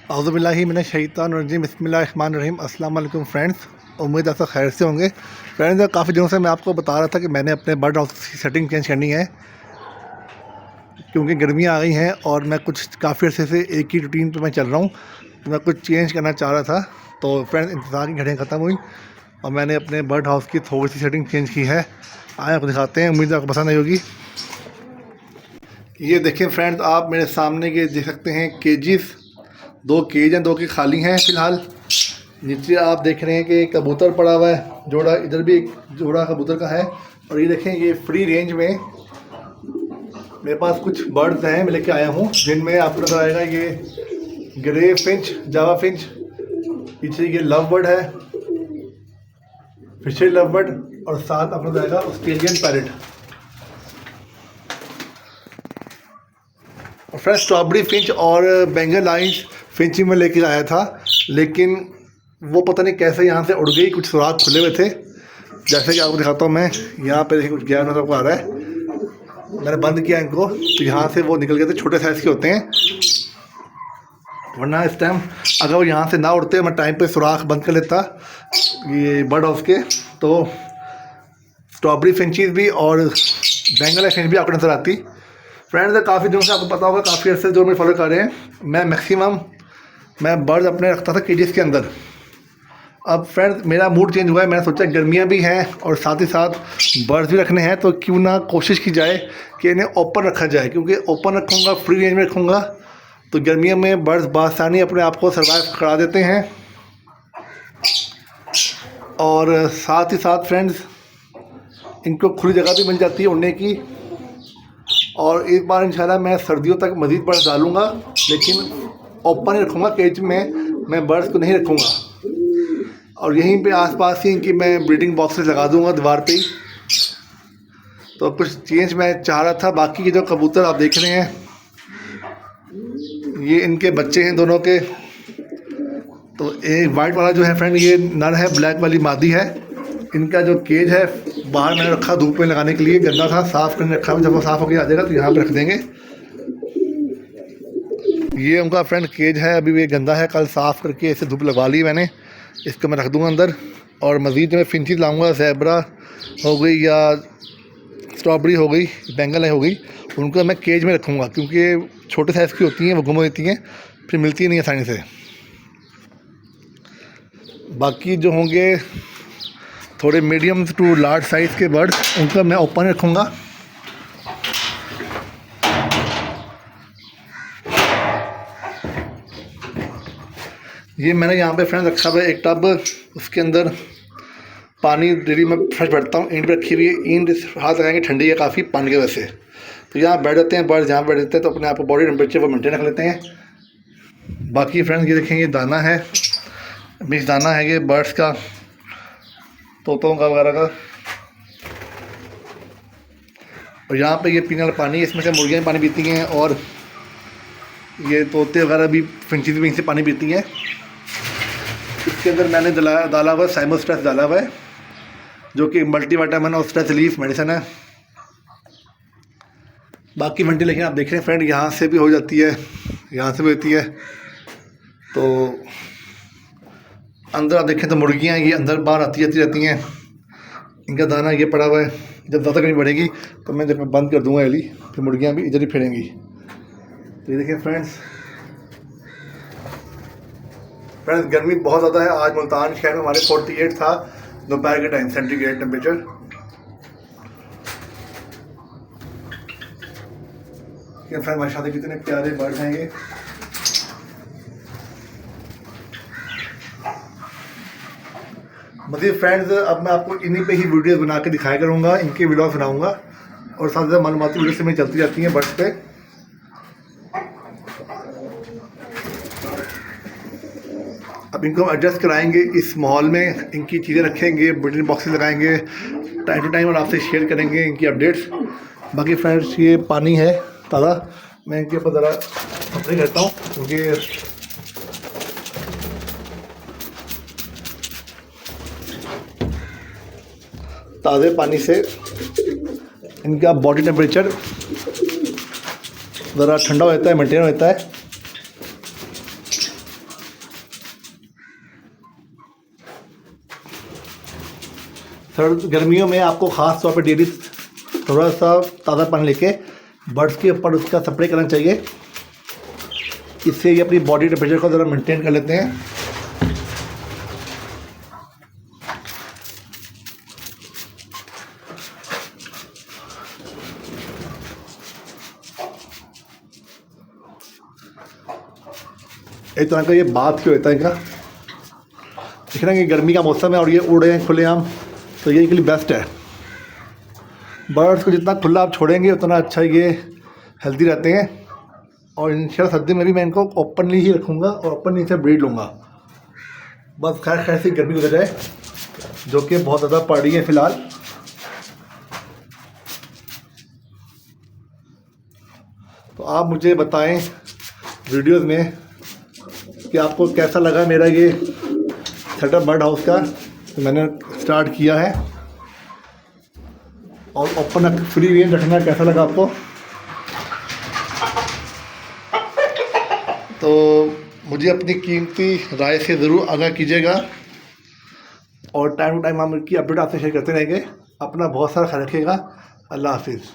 औज़ुबिल्लाहि मिनश शैतानिर रजीम बिस्मिल्लाहिर्रहमानिर्रहीम। अस्सलाम वालेकुम फ्रेंड्स, उम्मीद है सब खैर से होंगे। फ्रेंड्स, काफ़ी दिनों से मैं आपको बता रहा था कि मैंने अपने बर्ड हाउस की सेटिंग चेंज करनी है क्योंकि गर्मियाँ आ गई हैं और मैं कुछ काफ़ी अर्से से एक ही रूटीन पे मैं चल रहा हूँ, तो मैं कुछ चेंज करना चाह रहा था। तो फ्रेंड्स, इंतज़ार की घड़ियाँ ख़त्म हुई और मैंने अपने बर्ड हाउस की थोड़ी सी सेटिंग चेंज की है। आए आपको दिखाते हैं, उम्मीद है आपको पसंद आई होगी। ये देखें फ्रेंड्स, आप मेरे सामने ये देख सकते हैं केजीज़। 2 केज हैं, 2 के खाली हैं फ़िलहाल। नीचे आप देख रहे हैं कि कबूतर पड़ा हुआ है जोड़ा, इधर भी एक जोड़ा कबूतर का है। और ये देखें, ये फ्री रेंज में मेरे पास कुछ बर्ड्स हैं मैं लेके आया हूँ, जिनमें आपको नजर आएगा ये ग्रे फिंच, जावा फिंच, पीछे ये लव बर्ड है, फिशरी लव बर्ड, और साथ आपको नजर आएगा ऑस्ट्रेलियन पैरेट। और फ्रेंड्स, स्ट्रॉबेरी फिंच और बेंगल आइज फिंच ही मैं लेके आया था, लेकिन वो पता नहीं कैसे यहाँ से उड़ गई। कुछ सुराख खुले हुए थे, जैसे कि आपको दिखाता हूँ मैं। यहाँ पे देखिए कुछ गैर नजर को आ रहा है, मैंने बंद किया इनको, तो यहाँ से वो निकल गए थे। छोटे साइज़ के होते हैं, वरना इस टाइम अगर वो यहाँ से ना उड़ते मैं टाइम पे सुराख बंद कर लेता ये बर्ड हाउस के, तो स्ट्रॉबेरी फिंचीज भी और बेंगल फिंच भी आपको नजर आती। फ्रेंड्स, काफ़ी दिनों से आपको पता होगा, काफ़ी अर्से जो मेरे फॉलो कर रहे हैं, मैं मैक्सिमम बर्ड्स अपने रखता था केजेस के अंदर। अब फ्रेंड्स, मेरा मूड चेंज हुआ है। मैंने सोचा गर्मियाँ भी हैं और साथ ही साथ बर्ड्स भी रखने हैं, तो क्यों ना कोशिश की जाए कि इन्हें ओपन रखा जाए, क्योंकि ओपन रखूँगा, फ्री रेंज में रखूँगा, तो गर्मियों में बर्ड्स बासानी अपने आप को सर्वाइव करा देते हैं। और साथ ही साथ फ्रेंड्स, इनको खुली जगह भी मिल जाती है उड़ने की। और एक बार इंशाल्लाह मैं सर्दियों तक मज़ीद बर्ड्स डालूँगा, लेकिन ओपन ही रखूँगा, केज में मैं बर्ड्स को नहीं रखूँगा। और यहीं पे आसपास ही इनकी मैं ब्रीडिंग बॉक्सेस लगा दूँगा दीवार पे ही। तो कुछ चेंज मैं चाह रहा था। बाकी ये जो कबूतर आप देख रहे हैं, ये इनके बच्चे हैं दोनों के। तो एक वाइट वाला जो है फ्रेंड, ये नर है, ब्लैक वाली मादी है। इनका जो केज है बाहर मैंने रखा धूप में लगाने के लिए, गंदा था, साफ़ करने रखा। जब वो साफ़ होकर आ जाएगा तो यहाँ पर रख देंगे। ये उनका फ्रेंड केज है, अभी ये गंदा है, कल साफ़ करके इसे धूप लगवा ली मैंने। इसको मैं रख दूँगा अंदर। और मज़ीद मैं फिंचीज लाऊँगा, ज़ेब्रा हो गई या स्ट्रॉबेरी हो गई, बेंगल हो गई, उनको मैं केज में रखूँगा, क्योंकि छोटे साइज़ की होती हैं, वो गुम देती हैं, फिर मिलती नहीं आसानी से। बाकी जो होंगे थोड़े मीडियम टू लार्ज साइज़ के बर्ड, उनको मैं ओपन रखूँगा। ये मैंने यहाँ पे फ्रेंड रखा हुआ है एक टब, उसके अंदर पानी डेली मैं फ्रेश भरता हूँ। ईंट रखी हुई है, ईंट हाथ लगाएंगे ठंडी है काफ़ी पानी की वजह से, तो यहाँ बैठ जाते हैं बर्ड। जहाँ बैठ जाते हैं तो अपने आप को बॉडी टेम्परेचर वो मेंटेन रख लेते हैं। बाकी फ्रेंड्स, ये देखें, ये दाना है, मिक्स दाना है ये बर्ड्स का, तोतों का वगैरह का। और यहाँ पे ये पीने वाला पानी, इसमें से मुर्गियाँ भी पानी पीती हैं और ये तोते वगैरह भी, फिंचीज भी इनसे पानी पीती हैं। इसके अंदर मैंने डाला हुआ है साइमोस्ट्रेस डाला हुआ है, जो कि मल्टीविटामिन और स्ट्रेस रिलीफ मेडिसिन है। बाकी वेंटिलेशन आप देख रहे हैं फ्रेंड, यहाँ से भी हो जाती है, यहाँ से भी होती है। तो अंदर आप देखें तो मुर्गियाँ ये अंदर बाहर आती जाती रहती हैं। इनका दाना ये पड़ा हुआ है, जब ज़्यादा कहीं बढ़ेगी तो मैं जब बंद कर दूँगा एली, फिर मुर्गियाँ भी इधर ही फिरेंगी। तो ये देखें फ्रेंड्स, गर्मी बहुत ज़्यादा है। आज मुल्तान शहर में हमारे 48 था दोपहर के टाइम सेंटीग्रेड टेम्परेचर। फ्रेंड, माशाल्लाह कितने प्यारे बर्ड हैं ये। मज़ीद फ्रेंड्स, अब मैं आपको इन्हीं पे ही वीडियोस बना के दिखाया करूँगा, इनके वीडियोस बनाऊँगा, और साथ साथ मालूमाती वीडियो से मेरी चलती जाती हैं बर्ड्स पे। अब इनको एडजस्ट कराएंगे इस माहौल में, इनकी चीज़ें रखेंगे, ब्रीडिंग बॉक्सेस लगाएंगे टाइम टू टाइम, और आपसे शेयर करेंगे इनकी अपडेट्स। बाकी फ्रेंड्स, ये पानी है ताज़ा, मैं इनके ऊपर ज़रा स्प्रे करता हूँ, क्योंकि ताज़े पानी से इनका बॉडी टेम्परेचर ज़रा ठंडा होता है, मेंटेन होता है। सर्द गर्मियों में आपको ख़ास तौर पे डेली थोड़ा सा ताज़ा पानी लेके बर्ड्स के ऊपर उसका स्प्रे करना चाहिए। इससे ये अपनी बॉडी टेम्परेचर को ज़रा मेंटेन कर लेते हैं। एक तरह का ये बात क्यों होता है इनका, देख रहे हैं कि गर्मी का मौसम है और ये उड़ रहे हैं खुलेआम, तो ये इनके लिए बेस्ट है। बर्ड्स को जितना खुला आप छोड़ेंगे उतना अच्छा ये हेल्दी रहते हैं। और इंशाल्लाह सर्दी में भी मैं इनको ओपनली ही रखूँगा और ओपनली से ब्रीड लूँगा। बस खैर से गर्मी गुजर जाए, जो कि बहुत ज़्यादा पड़ रही है फ़िलहाल। तो आप मुझे बताएं वीडियोस में कि आपको कैसा लगा मेरा ये सेटअप बर्ड हाउस का। तो मैंने स्टार्ट किया है और ओपन फ्री रेंज रखना कैसा लगा आपको। तो मुझे अपनी कीमती राय से ज़रूर आगाह कीजिएगा और टाइम टू टाइम हम इनकी अपडेट आपसे शेयर करते रहेंगे। अपना बहुत सारा ख्याल रखिएगा। अल्लाह हाफिज़।